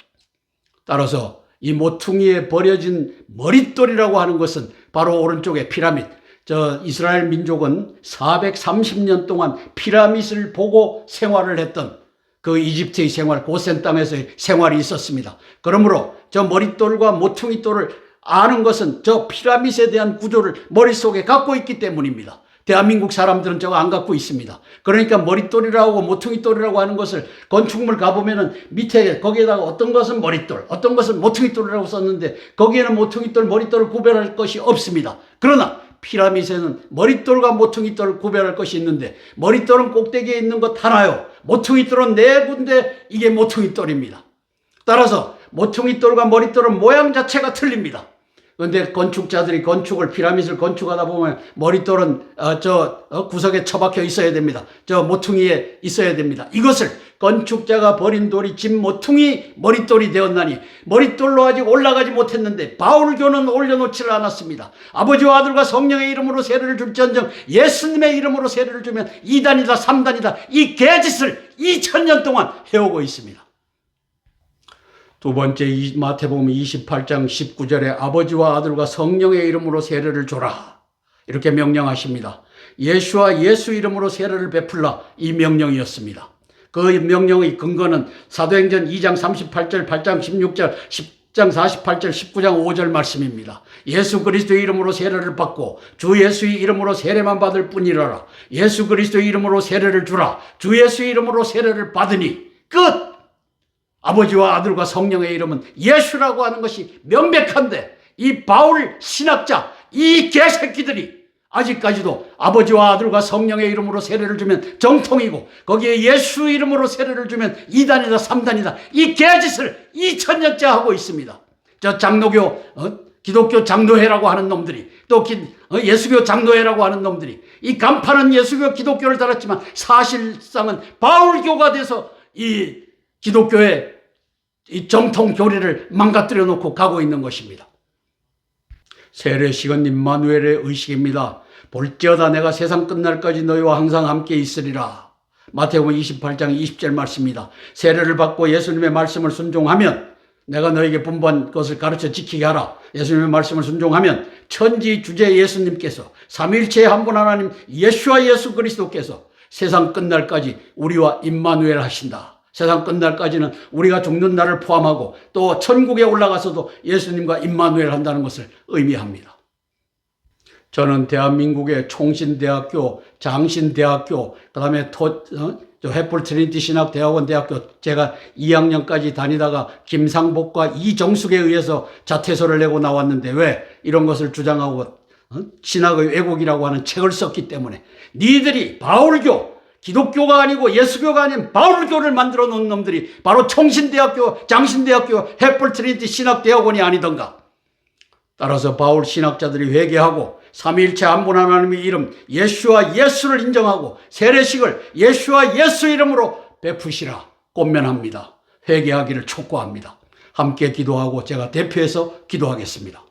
따라서 이 모퉁이에 버려진 머릿돌이라고 하는 것은 바로 오른쪽에 피라밋. 이스라엘 민족은 430년 동안 피라밋을 보고 생활을 했던 그 이집트의 생활, 고센 땅에서의 생활이 있었습니다. 그러므로 저 머릿돌과 모퉁이돌을 아는 것은 저 피라밋에 대한 구조를 머릿속에 갖고 있기 때문입니다. 대한민국 사람들은 저거 안 갖고 있습니다. 그러니까 머릿돌이라고 모퉁이돌이라고 하는 것을 건축물 가보면은 밑에 거기에다가 어떤 것은 머릿돌, 어떤 것은 모퉁이돌이라고 썼는데 거기에는 모퉁이돌, 머릿돌을 구별할 것이 없습니다. 그러나 피라밋에는 머릿돌과 모퉁이돌을 구별할 것이 있는데 머릿돌은 꼭대기에 있는 것 하나요. 모퉁이돌은 네 군데, 이게 모퉁이돌입니다. 따라서 모퉁이돌과 머릿돌은 모양 자체가 틀립니다. 그런데 건축자들이 피라밋을 건축하다 보면 머릿돌은 구석에 처박혀 있어야 됩니다. 저 모퉁이에 있어야 됩니다. 이것을 건축자가 버린 돌이 진 모퉁이 머릿돌이 되었나니 머릿돌로 아직 올라가지 못했는데 바울교는 올려놓지를 않았습니다. 아버지와 아들과 성령의 이름으로 세례를 줄지언정 예수님의 이름으로 세례를 주면 2단이다 3단이다 이 개짓을 2000년 동안 해오고 있습니다. 두 번째 마태복음 28장 19절에 아버지와 아들과 성령의 이름으로 세례를 줘라 이렇게 명령하십니다. 예수와 예수 이름으로 세례를 베풀라 이 명령이었습니다. 그 명령의 근거는 사도행전 2장 38절 8장 16절 10장 48절 19장 5절 말씀입니다. 예수 그리스도의 이름으로 세례를 받고 주 예수의 이름으로 세례만 받을 뿐이라라. 예수 그리스도의 이름으로 세례를 주라. 주 예수의 이름으로 세례를 받으니 끝. 아버지와 아들과 성령의 이름은 예수라고 하는 것이 명백한데 이 바울 신학자 이 개새끼들이 아직까지도 아버지와 아들과 성령의 이름으로 세례를 주면 정통이고 거기에 예수 이름으로 세례를 주면 2단이다 3단이다 이 개짓을 2000년째 하고 있습니다. 저 장로교 기독교 장로회라고 하는 놈들이 또 예수교 장로회라고 하는 놈들이 이 간판은 예수교 기독교를 달았지만 사실상은 바울교가 돼서 이 기독교의 이 정통 교리를 망가뜨려 놓고 가고 있는 것입니다. 세례식은 임마누엘의 의식입니다. 볼지어다 내가 세상 끝날까지 너희와 항상 함께 있으리라. 마태복음 28장 20절 말씀입니다. 세례를 받고 예수님의 말씀을 순종하면 내가 너에게 분부한 것을 가르쳐 지키게 하라. 예수님의 말씀을 순종하면 천지 주제 예수님께서 삼위일체의 한 분 하나님 예수와 예수 그리스도께서 세상 끝날까지 우리와 임마누엘 하신다. 세상 끝날까지는 우리가 죽는 날을 포함하고 또 천국에 올라가서도 예수님과 임마누엘 한다는 것을 의미합니다. 저는 대한민국의 총신대학교, 장신대학교, 그 다음에 햇불 트리니티 신학대학원 대학교 제가 2학년까지 다니다가 김상복과 이정숙에 의해서 자퇴서를 내고 나왔는데 왜 이런 것을 주장하고 신학의 왜곡이라고 하는 책을 썼기 때문에 니들이 바울교 기독교가 아니고 예수교가 아닌 바울교를 만들어 놓은 놈들이 바로 총신대학교, 장신대학교, 햇불 트리니티 신학대학원이 아니던가. 따라서 바울 신학자들이 회개하고 삼위일체 한 분 하나님의 이름 예수와 예수를 인정하고 세례식을 예수와 예수 이름으로 베푸시라 권면합니다. 회개하기를 촉구합니다. 함께 기도하고 제가 대표해서 기도하겠습니다.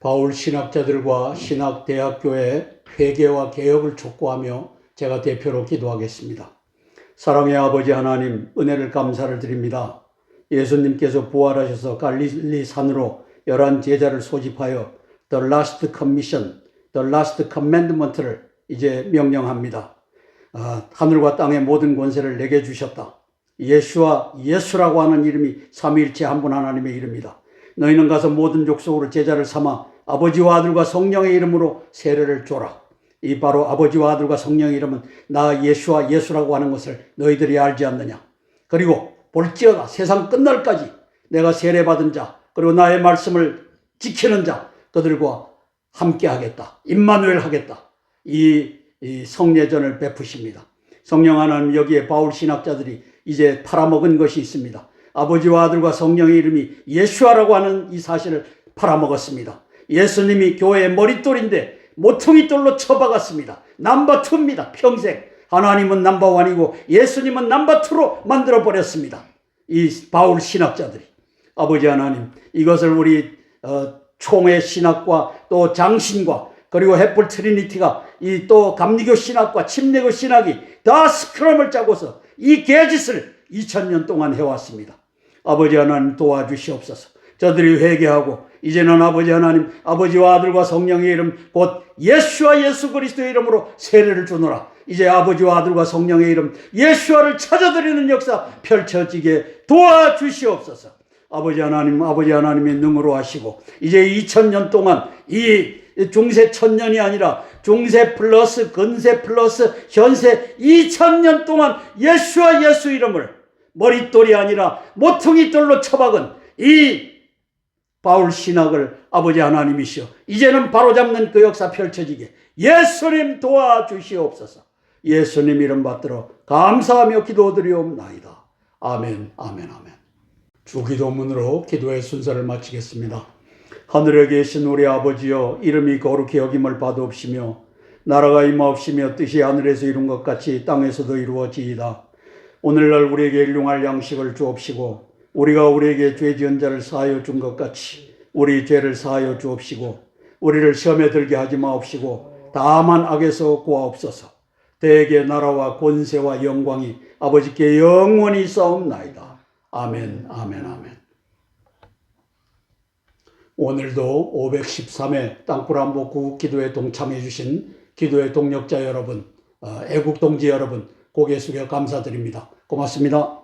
바울 신학자들과 신학대학교의 회개와 개혁을 촉구하며 제가 대표로 기도하겠습니다. 사랑의 아버지 하나님, 은혜를 감사를 드립니다. 예수님께서 부활하셔서 갈릴리 산으로 11 제자를 소집하여 The Last Commission, The Last Commandment를 이제 명령합니다. 하늘과 땅의 모든 권세를 내게 주셨다. 예수와 예수라고 하는 이름이 삼위일체 한 분 하나님의 이름이다. 너희는 가서 모든 족속으로 제자를 삼아 아버지와 아들과 성령의 이름으로 세례를 줘라. 이 바로 아버지와 아들과 성령의 이름은 나 예수와 예수라고 하는 것을 너희들이 알지 않느냐. 그리고 볼지어다 세상 끝날까지 내가 세례받은 자 그리고 나의 말씀을 지키는 자 그들과 함께 하겠다. 임마누엘 하겠다. 이 성례전을 베푸십니다. 성령 하나님 여기에 바울 신학자들이 이제 팔아먹은 것이 있습니다. 아버지와 아들과 성령의 이름이 예수라고 하는 이 사실을 팔아먹었습니다. 예수님이 교회의 머릿돌인데 모퉁이돌로 쳐박았습니다. 넘버2입니다. 평생. 하나님은 넘버1이고 예수님은 넘버2로 만들어버렸습니다. 이 바울 신학자들이. 아버지 하나님 이것을 우리 총회 신학과 또 장신과 그리고 햇불 트리니티가 이 또 감리교 신학과 침례교 신학이 다 스크럼을 짜고서 이 개짓을 2000년 동안 해왔습니다. 아버지 하나님 도와주시옵소서. 저들이 회개하고 이제는 아버지 하나님, 아버지와 아들과 성령의 이름 곧 예수와 예수 그리스도의 이름으로 세례를 주노라. 이제 아버지와 아들과 성령의 이름 예수와를 찾아드리는 역사 펼쳐지게 도와주시옵소서. 아버지 하나님, 아버지 하나님의 능으로 하시고 이제 2000년 동안 이 중세 1000년이 아니라 중세 플러스 근세 플러스 현세 2000년 동안 예수와 예수 이름을 머릿돌이 아니라 모퉁이돌로 쳐박은 이 바울 신학을 아버지 하나님이시여 이제는 바로잡는 그 역사 펼쳐지게 예수님 도와주시옵소서. 예수님 이름 받들어 감사하며 기도드리옵나이다. 아멘, 아멘, 아멘. 주기도문으로 기도의 순서를 마치겠습니다. 하늘에 계신 우리 아버지여, 이름이 거룩히 여김을 받으옵시며 나라가 임하옵시며 뜻이 하늘에서 이룬 것 같이 땅에서도 이루어지이다. 오늘날 우리에게 일용할 양식을 주옵시고 우리가 우리에게 죄 지은 자를 사하여 준 것 같이 우리 죄를 사하여 주옵시고 우리를 시험에 들게 하지 마옵시고 다만 악에서 구하옵소서. 대개 나라와 권세와 영광이 아버지께 영원히 있사옵나이다. 아멘, 아멘, 아멘. 오늘도 513회 땅굴 한복 기도에 동참해 주신 기도의 동력자 여러분, 애국 동지 여러분 고개 숙여 감사드립니다. 고맙습니다.